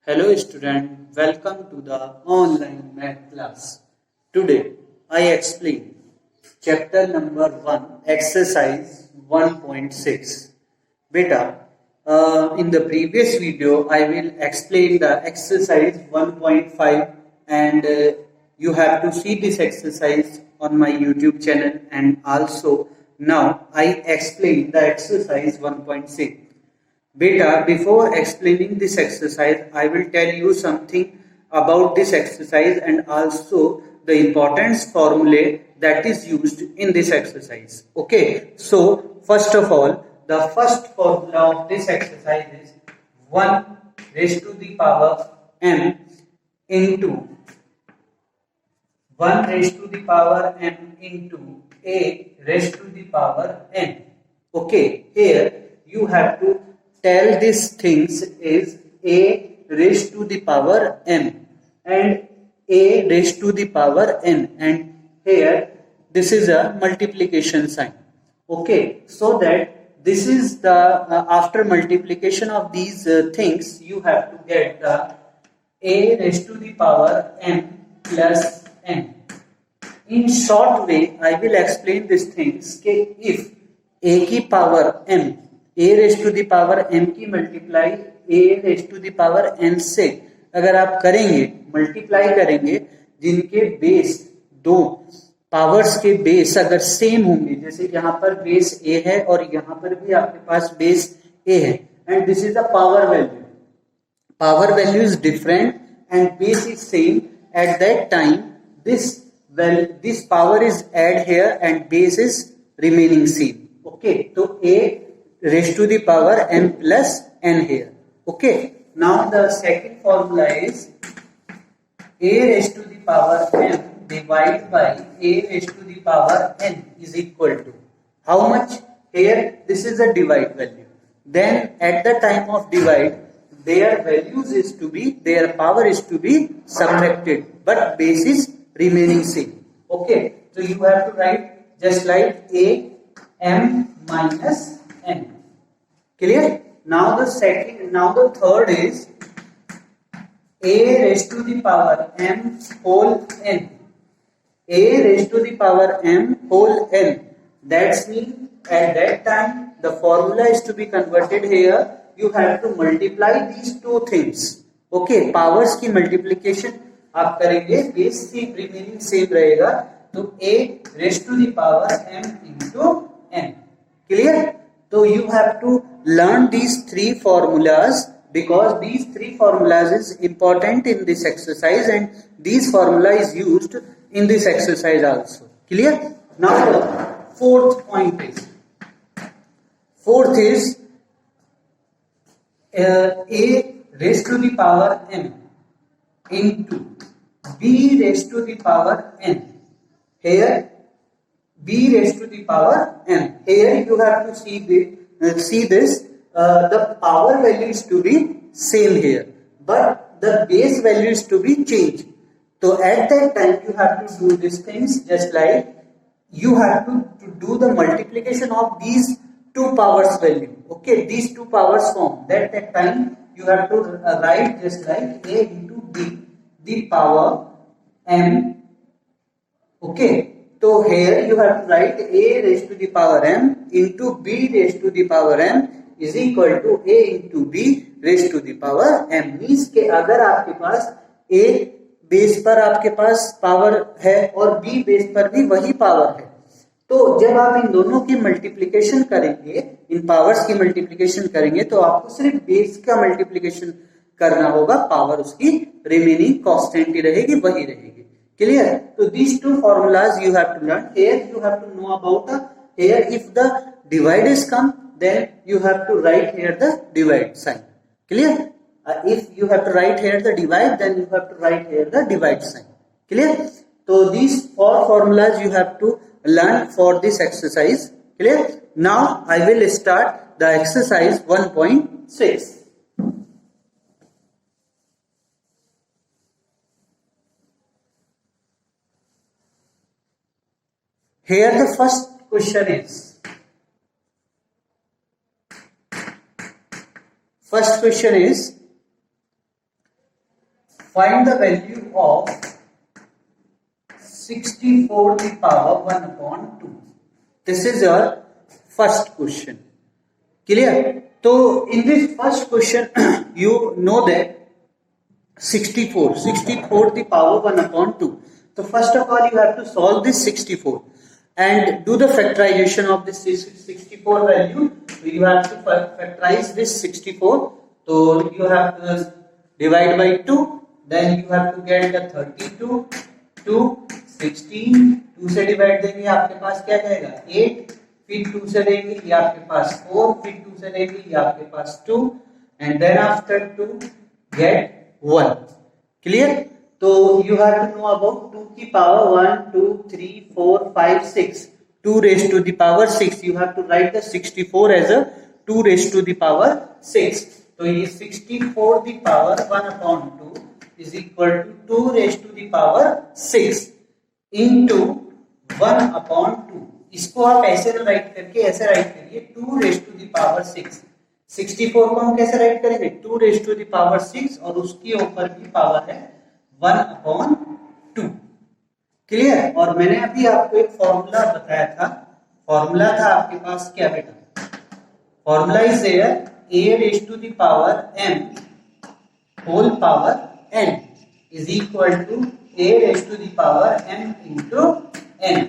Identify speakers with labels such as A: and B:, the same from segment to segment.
A: Hello student, welcome to the online math class. Today I explain chapter number 1 exercise 1.6. Beta, in the previous video I will explain the exercise 1.5 and you have to see this exercise on my YouTube channel, and also now I explain the exercise 1.6. Beta, before explaining this exercise, I will tell you something about this exercise and also the importance formulae that is used in this exercise. Okay, so first of all, the first formula of this exercise is 1 raised to the power m into 1 raised to the power m into a raised to the power n. Okay, here you have to tell these things is a raised to the power m and a raised to the power n, and here this is a multiplication sign. Okay, so that this is the after multiplication of these things you have to get the a raised to the power m plus n. In short way, I will explain these things कि if a की power m, a raised to the power m की multiply a raised to the power n से अगर आप करेंगे, multiply करेंगे, जिनके base दो पावर्स के बेस अगर सेम होंगे, जैसे यहाँ पर बेस a है और यहाँ पर भी आपके पास बेस a है, and this is the power value. Power value is different and base is same. At that time, this power is add here and base is remaining same. Okay, so a raised to the power m plus n here. Okay, now the second formula is a raised to the power m divided by a raised to the power n is equal to how much? Here this is a divide value. Then at the time of divide, their values is to be, their power is to be subtracted, but base is remaining same. Okay, so you have to write just like a m minus n. Clear? Now the third is a raised to the power m whole n. A raised to the power m whole n. That means at that time the formula is to be converted here. You have to multiply these two things. Okay, powers की multiplication आप करेंगे, base remaining same रहेगा, तो a raised to the power m into n. Clear? So you have to learn these three formulas because these three formulas is important in this exercise and these formula is used in this exercise also. Clear? Now the fourth point is, a raised to the power m into b raised to the power n. Here b raised to the power n. Here you have to see this. The power value is to be same here, but the base value is to be changed. So at that time you have to do these things just like you have to do the multiplication of these two powers value. Okay, these two powers form. That time you have to write just like a into b, the power m. Okay, so here you have to write a raised to the power m into b raised to the power m is equal to a into b raised to the power m. Means के अगर आपके पास a base पर आपके पास power है और b base पर भी वही पावर है, तो जब आप इन दोनों की मल्टीप्लिकेशन करेंगे, इन पावर्स की मल्टीप्लिकेशन करेंगे, तो आपको सिर्फ बेस का मल्टीप्लिकेशन करना होगा, पावर उसकी रिमेनिंग कांस्टेंट ही रहेगी, वही रहेगी. Clear? So these two formulas you have to learn. Here you have to know about here if the divide is come, then you have to write here the divide sign. Clear? If you have to write here the divide, then you have to write here the divide sign. Clear? So these four formulas you have to learn for this exercise. Clear? Now I will start the exercise 1.6. Here the first question is find the value of 64 the power 1 upon 2. This is your first question. Clear? So in this first question you know that 64 the power 1 upon 2. So first of all you have to solve this 64 and do the factorization of this 64 value. So you have to factorize this 64. So you have to divide by 2, then you have to get the 32, 2, 16, 2 से divide देंगे आपके पास क्या जाएगा 8, फिर 2 से देंगे ये आपके पास 4, फिर 2 से देंगे ये आपके पास 2 and then after 2 get 1. Clear? So you have to know about 2 की power 1, 2, 3, 4, 5, 6. 2 raised to the power 6. You have to write the 64 as a 2 raised to the power 6. So ये 64 the power 1 upon 2 is equal to 2 raised to the power 6 into 1 upon 2. इसको आप ऐसे right करके ऐसे right करिए 2 raised to the power 6. 64 को हम कैसे राइट करेंगे 2 raised to the power 6 और उसके ऊपर की पावर है 1 upon 2. क्लियर? और मैंने अभी आपको एक फॉर्मूला बताया था. फॉर्मूला था आपके पास क्या बेटा? Formula is there a raised to the power m whole power n is equal to a raised to the power m into n.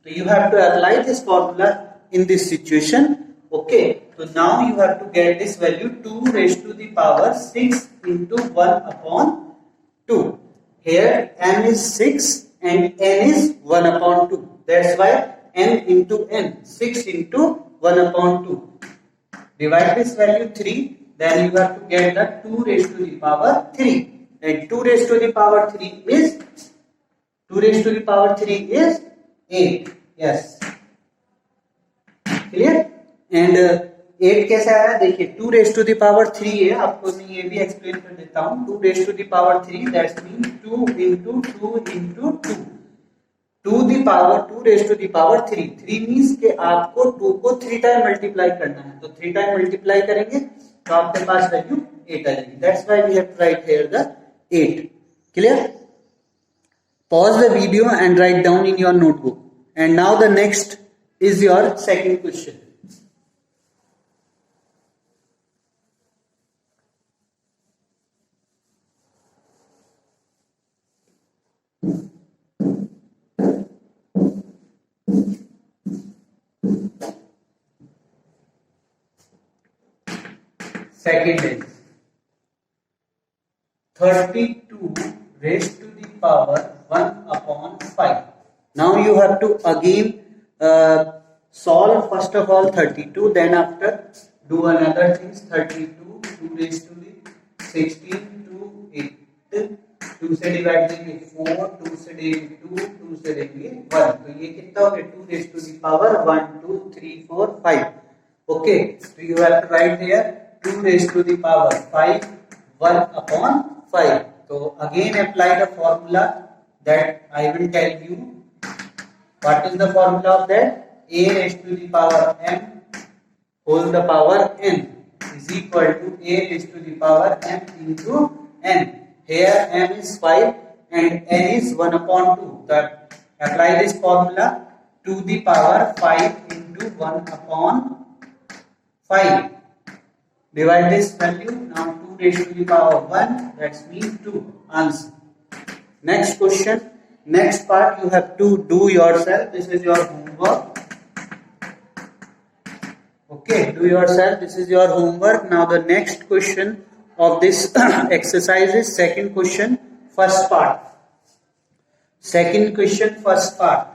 A: So you have to apply this formula in this situation. Okay, so now you have to get this value 2 raised to the power 6 into 1 upon 2. Here m is 6 and n is 1 upon 2. That's why n into n, 6 into 1 upon 2. Divide this value 3, then you have to get the 2 raised to the power 3. And 2 raised to the power 3 is 8. Yes. Clear? And 8 कैसे आया देखिए 2 raised to the power 3 है. आपको मैं ये भी explain कर देता हूँ. 2 raised to the power 3 that means 2 into 2 into 2. 2 raised to the power 3. 3 means कि आपको 2 को 3 टाइम मल्टीप्लाई करना है. तो 3 टाइम मल्टीप्लाई करेंगे तो आपके पास वैल्यू 8 आ जाएगी. That's why we have to write here the 8. Clear? Pause the video and write down in your notebook. And now the next is your second question. Second is 32 raised to the power 1 upon 5. Now you have to again solve first of all 32, then after do another things 32, 2 raised to the 16 to 8, 2 से divide देंगे 4, 2 से देंगे 2, 2 से देंगे 1. तो ये कितना हो गया 2 raised to the power 1, 2, 3, 4, 5. Okay, so you have to write there 2 raised to the power 5, 1 upon 5. So again apply the formula that I will tell you. What is the formula of that? A raised to the power m whole the power n is equal to a raised to the power m into n. Here m is 5 and n is 1 upon 2. That apply this formula to the power 5 into 1 upon 5. Divide this value now 2 raised to the power 1. That means 2. Answer. Next question. Next part you have to do yourself. This is your homework. Okay, do yourself. This is your homework. Now the next question of this exercise is second question, first part. Second question, first part.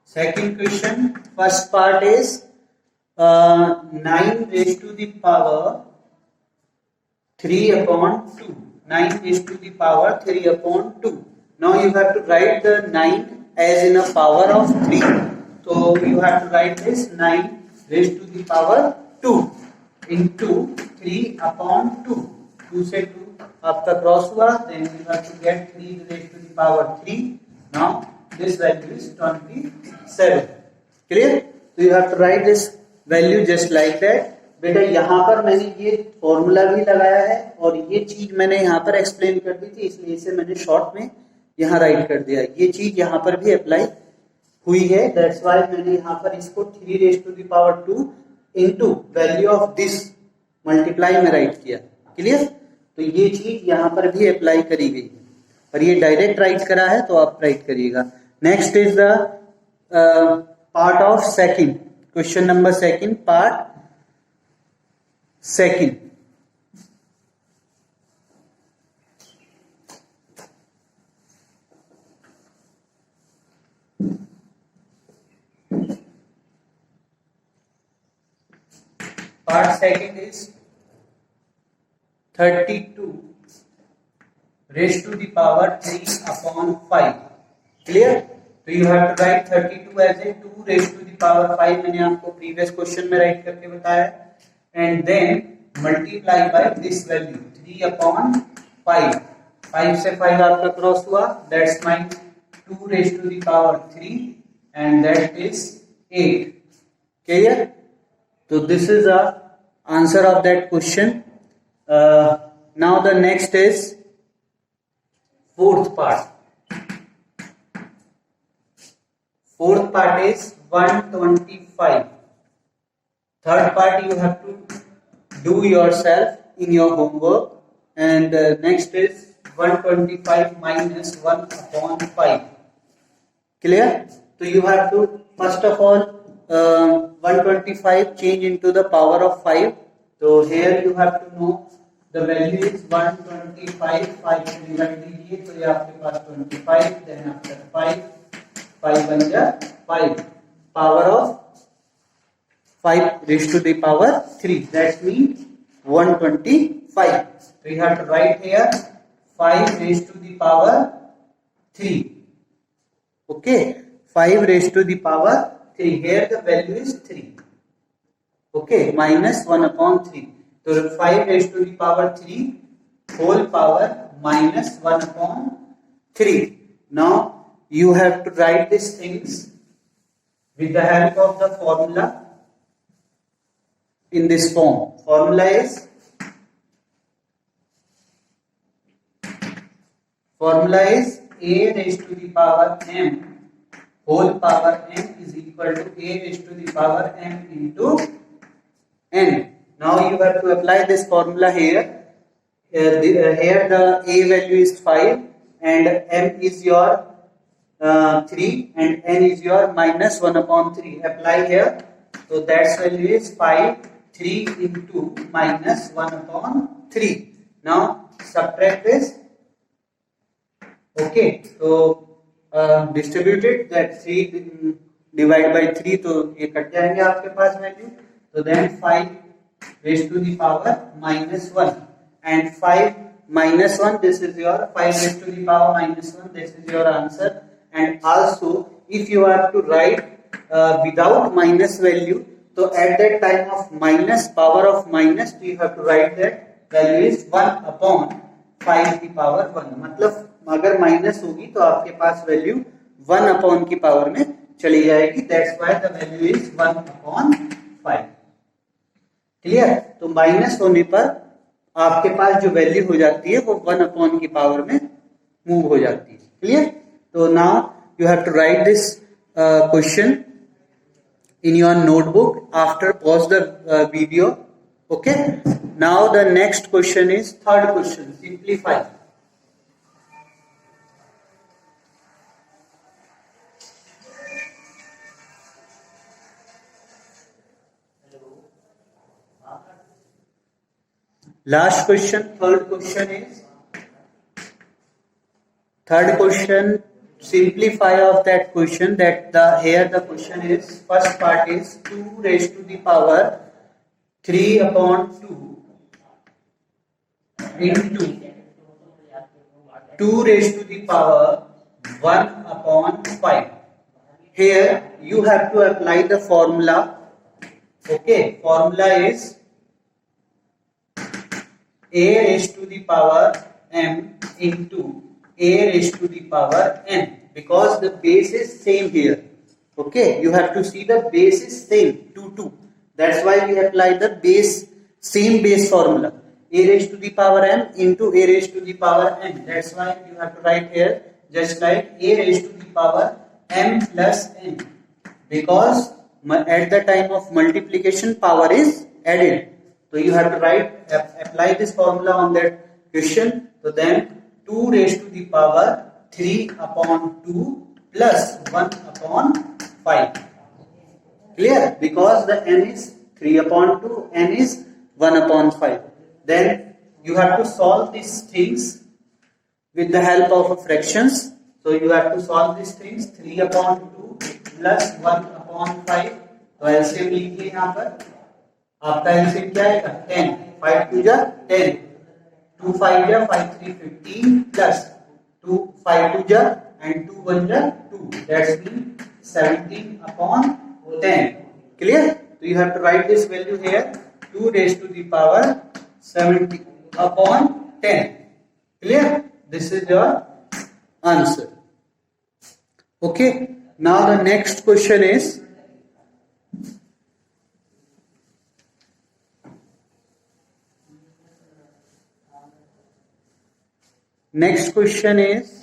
A: Second question, first part is 9 raised to the power 3 upon 2. 9 raised to the power 3 upon 2. Now you have to write the 9 as in a power of 3. So you have to write this 9 raised to the power 2 into 3 upon 2. 2 से 2 आपका cross हुआ, then you have to get 3 raised to the power 3. Now this value is 27. Clear? So you have to write this value just like that. बेटा यहाँ पर मैंने ये formula भी लगाया है और ये चीज मैंने यहाँ पर एक्सप्लेन कर दी थी, इसलिए इसे मैंने शॉर्ट में यहाँ राइट कर दिया। ये चीज यहाँ पर भी अप्लाई हुई है, दैट्स व्हाई मैंने यहाँ पर इसको 3 raise to the power 2 into value of this multiply में राइट किया। क्लियर? तो ये चीज यहाँ पर भी अप्लाई करी गई है, और ये डायरेक्ट राइट करा है तो आप राइट करिएगा। Next is the part of second, question number second, part second. Part second is 32 raised to the power 3 upon 5. Clear? So you have to write 32 as a 2 raised to the power 5. मैंने आपको previous question में write करके बताया, and then multiply by this value 3 upon 5. 5 से 5 आपका cross हुआ, that's my 2 raised to the power 3, and that is 8. Clear? So this is the answer of that question. Now the next is fourth part. Fourth part is 125. Third part you have to do yourself in your homework, and next is 125 minus 1 upon 5. Clear? So you have to first of all 125 change into the power of 5. So here you have to know the value is 125. 5 से divide कीजिए तो ये आपके पास 25, then after 5 बन गया 5, power of 5 raised to the power 3, that means 125. So you have to write here 5 raised to the power 3. Okay, 5 raised to the power 3. Here the value is 3. Okay, minus 1 upon 3. So 5 raised to the power 3 whole power minus 1 upon 3. Now you have to write these things with the help of the formula in this form. Formula is a raised to the power m whole power m is equal to a raised to the power m into n. Now you have to apply this formula here. Here the a value is 5 and m is your 3 and n is your minus 1 upon 3. Apply here. So that value is 5, 3 into minus 1 upon 3. Now subtract this. Okay, so distributed that 3 divided by 3, तो ये cut जाएंगे आपके पास value. तो then 5 raised to the power minus 1 and 5 minus 1, this is your 5 raised to the power minus 1, this is your answer. And also if you have to write without minus value, so at that time of minus, power of minus, you have to write that value is 1 upon 5 की power 1. मतलब अगर minus होगी तो आपके पास value 1 upon की power में चली जाएगी, that's why the value is 1 upon 5. Clear? तो माइनस होने पर आपके पास जो वैल्यू हो जाती है वो 1 अपॉन की पावर में मूव हो जाती है. क्लियर? तो now you have to write this question in your notebook after pause the video. Okay, now the next question is third question, simplify. Last question, third question, simplify of that question. That here the question is, first part is 2 raised to the power 3 upon 2 into 2 raised to the power 1 upon 5. Here you have to apply the formula. Okay, formula is a raised to the power m into a raised to the power n, because the base is same here. Okay, you have to see the base is same 2 2, That's why we apply the same base formula. A raised to the power m into a raised to the power n. That's why you have to write here just like a raised to the power m plus n. Because at the time of multiplication, power is added. So you have to apply this formula on that question. So then 2 raised to the power 3 upon 2 plus 1 upon 5. Clear? Because the n is 3 upon 2, n is 1 upon 5. Then you have to solve these things with the help of fractions. So you have to solve these things. 3 upon 2 plus 1 upon 5. तो LCM लिखिए यहाँ पर, आपका LCM क्या आएगा 10, 5 2 जा 10, 2 5 जा 5 3 15 plus 2 5 2 जा and 2 1 जा 2. That's mean 17 upon 10. Clear? So you have to write this value here, 2 raised to the power 70 upon 10. Clear? This is your answer. Okay. Now the next question is, next question is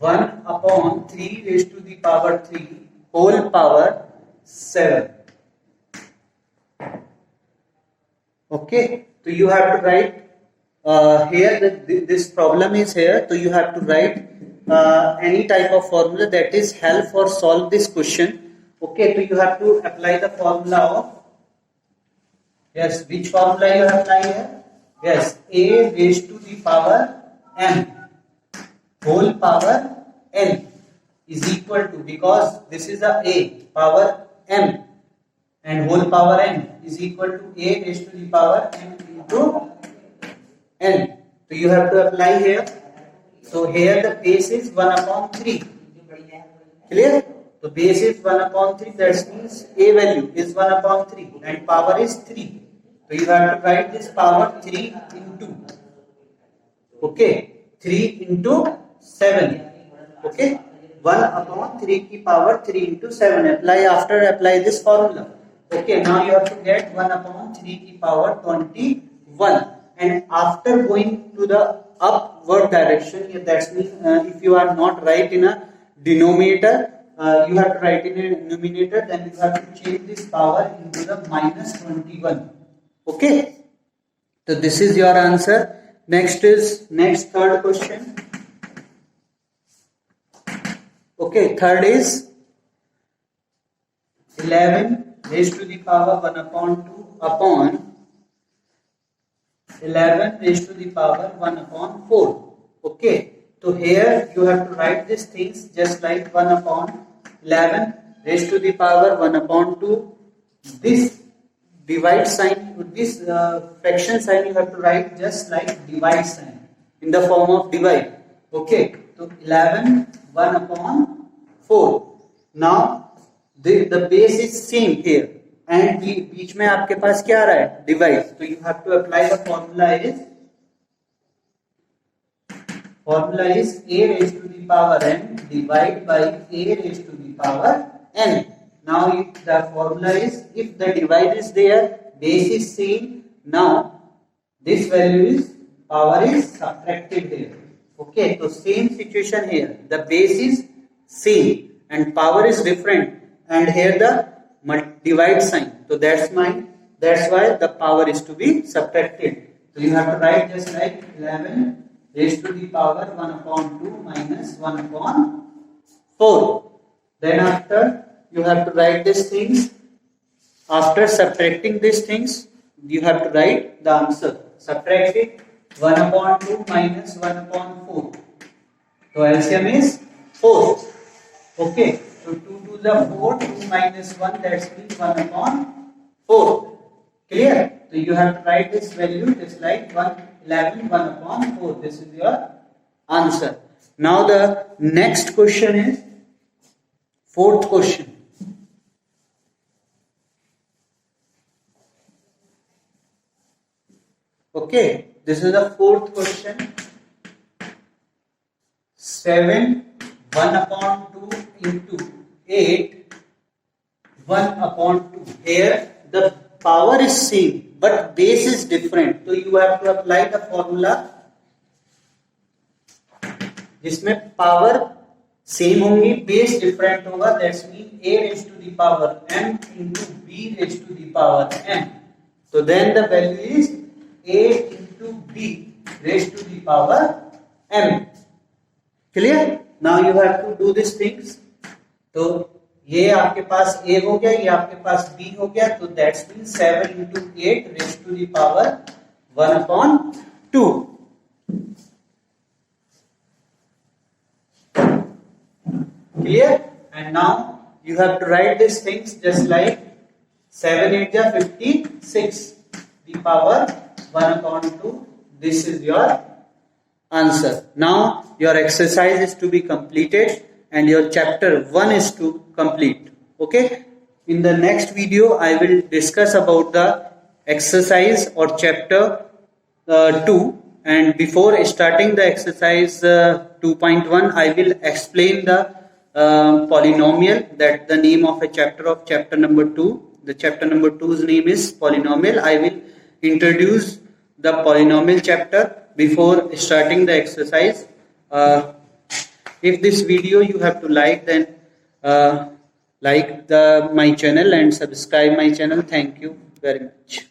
A: 1 upon 3 raised to the power 3 whole power 7. Okay, so you have to write here this problem is here, so you have to write any type of formula that is help for solve this question. Okay, so you have to apply the formula of, yes, which formula you apply here? Yes, a raised to the power m whole power n is equal to, because this is a power m and whole power n is equal to a raised to the power m into n. So you have to apply here. So here the base is 1 upon 3. Clear? So base is 1 upon 3. That means a value is 1 upon 3 and power is 3. So you have to write this power 3 into, okay, 3 into 7. Okay, 1 upon 3 की power 3 into 7. Apply this formula. Okay, now you have to get 1 upon 3 की power 21. And after going to the upward direction, that means if you are not right in a denominator, you have to write in a numerator, then you have to change this power into the minus 21. Okay, so this is your answer. Next third question. Okay, third is 11 raised to the power 1 upon 2 upon 11 raised to the power 1 upon 4. Okay, so here you have to write these things just like 1 upon 11 raised to the power 1 upon 2. This divide sign, this fraction sign you have to write just like divide sign in the form of divide. Okay, so 11 1 upon 4. Now the base is same here and बीच में आपके पास क्या आ रहा है divide. So you have to apply the formula is a raised to the power n divided by a raised to the power n. Now the formula is, if the divide is there, base is same, now this value is, power is subtracted there. Okay, so same situation here, the base is same and power is different, and here the divide sign, so that's why the power is to be subtracted. So you have to write just like 11 raised to the power 1 upon 2 minus 1 upon 4. Then after you have to write these things. After subtracting these things, you have to write the answer. Subtract it, 1 upon 2 minus 1 upon 4. So LCM is 4. Okay, so 2 to the 4, 2 minus 1, that means 1 upon 4. Clear? So you have to write this value just like 11 1 upon 4. This is your answer. Now the next question is fourth question. Okay, this is the fourth question. 7 1 upon 2 into 8 1 upon 2. Here the power is same but base is different, so you have to apply the formula जिसमें power same होंगी base different होगा. That's mean a raised to the power m into b raised to the power n. So then the value is a into b raised to the power m. Clear? Now you have to do these things. तो ये आपके पास a हो गया, ये आपके पास b हो गया, तो that's mean 7 into 8 raised to the power 1 upon 2. Clear? And now you have to write these things just like 7 8 ja 56 the power 1 upon 2. This is your answer. Now your exercise is to be completed and your chapter 1 is to complete. Okay? In the next video I will discuss about the exercise or chapter 2, and before starting the exercise 2.1 I will explain the polynomial, that the name of a chapter number 2. The chapter number 2's name is polynomial. I will introduce the polynomial chapter before starting the exercise. If this video you have to like, then like my channel and subscribe my channel. Thank you very much.